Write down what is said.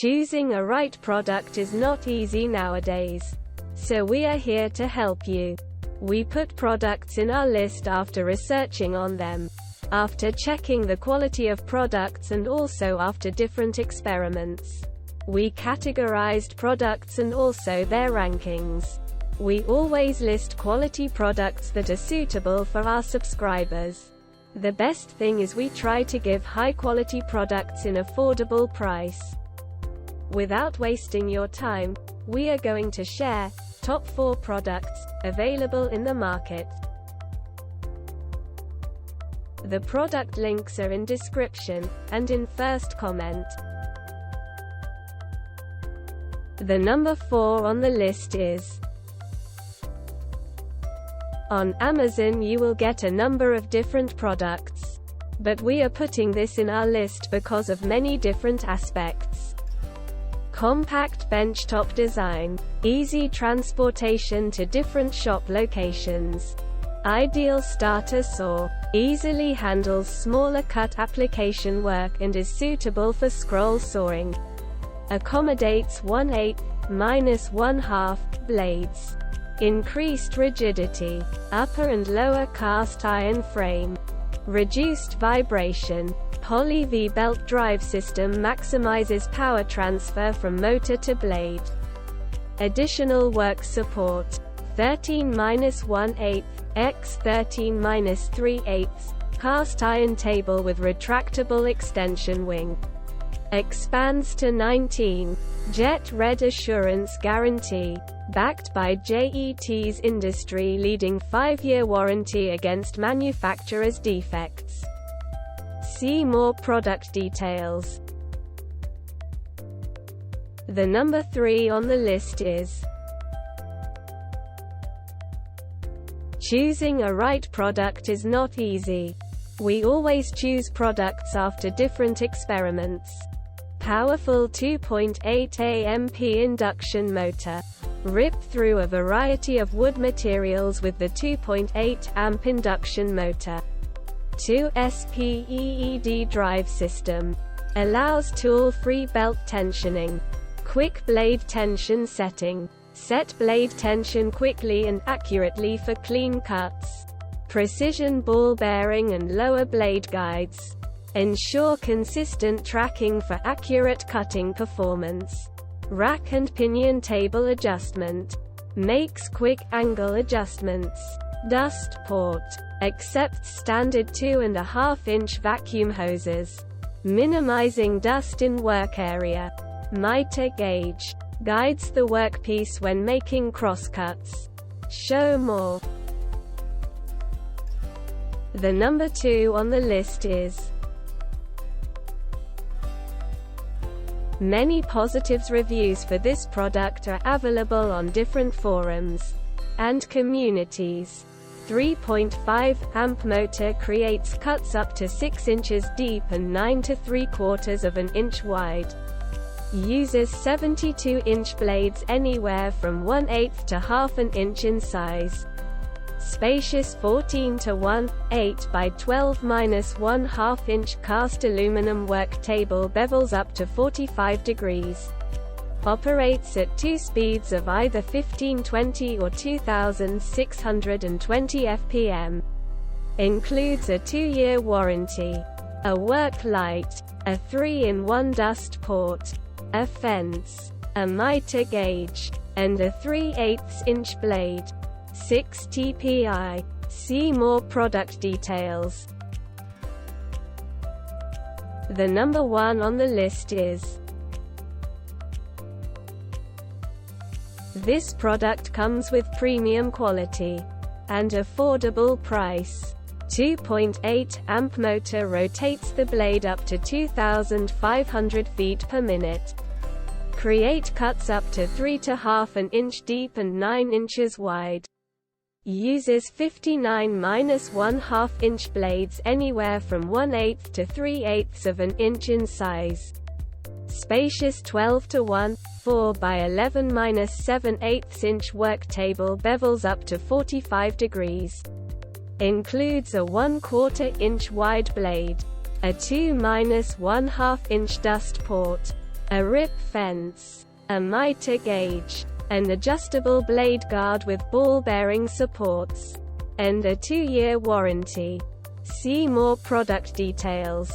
Choosing a right product is not easy nowadays. So we are here to help you. We put products in our list after researching on them, after checking the quality of products, and also after different experiments. We categorized products and also their rankings. We always list quality products that are suitable for our subscribers. The best thing is we try to give high quality products in affordable price. Without wasting your time, we are going to share top 4 products available in the market. The product links are in description and in first comment. The number 4 on the list is: on Amazon you will get a number of different products, but we are putting this in our list because of many different aspects. Compact benchtop design, easy transportation to different shop locations. Ideal starter saw, easily handles smaller cut application work and is suitable for scroll sawing. Accommodates 1/8 - 1/2 blades. Increased rigidity, upper and lower cast iron frame. Reduced vibration. Poly V-belt drive system maximizes power transfer from motor to blade. Additional work support. 13-1/8 x 13-3/8 cast iron table with retractable extension wing. Expands to 19. Jet Red Assurance Guarantee. Backed by JET's industry-leading 5-year warranty against manufacturer's defects. See more product details. The number 3 on the list is: choosing a right product is not easy. We always choose products after different experiments. Powerful 2.8 amp induction motor. Rip through a variety of wood materials with the 2.8 amp induction motor. 2 SPEED drive system. Allows tool-free belt tensioning. Quick blade tension setting. Set blade tension quickly and accurately for clean cuts. Precision ball bearing and lower blade guides. Ensure consistent tracking for accurate cutting performance. Rack and pinion table adjustment. Makes quick angle adjustments. Dust port. Accepts standard 2.5-inch vacuum hoses. Minimizing dust in work area. Miter gauge. Guides the workpiece when making crosscuts. Show more. The number 2 on the list is: many positives reviews for this product are available on different forums and communities. 3.5 amp motor creates cuts up to 6 inches deep and 9 3/4 of an inch wide. Uses 72-inch blades anywhere from 1/8 to 1/2 an inch in size. Spacious 14-1/8 by 12-1/2 inch cast aluminum work table bevels up to 45 degrees. Operates at 2 speeds of either 1520 or 2620 fpm. Includes a 2-year warranty, a work light, a 3-in-1 dust port, a fence, a miter gauge, and a 3/8 inch blade. 6 TPI. See more product details. The number 1 on the list is: this product comes with premium quality and affordable price. 2.8 amp motor rotates the blade up to 2,500 feet per minute. Create cuts up to 3.5 an inch deep and 9 inches wide. Uses 59-1/2 inch blades anywhere from 1/8 to 3/8 of an inch in size. Spacious 12-1/4 by 11-7/8 inch work table bevels up to 45 degrees. Includes a 1/4 inch wide blade, a 2-1/2 inch dust port, a rip fence, a miter gauge, an adjustable blade guard with ball bearing supports, and a 2-year warranty. See more product details.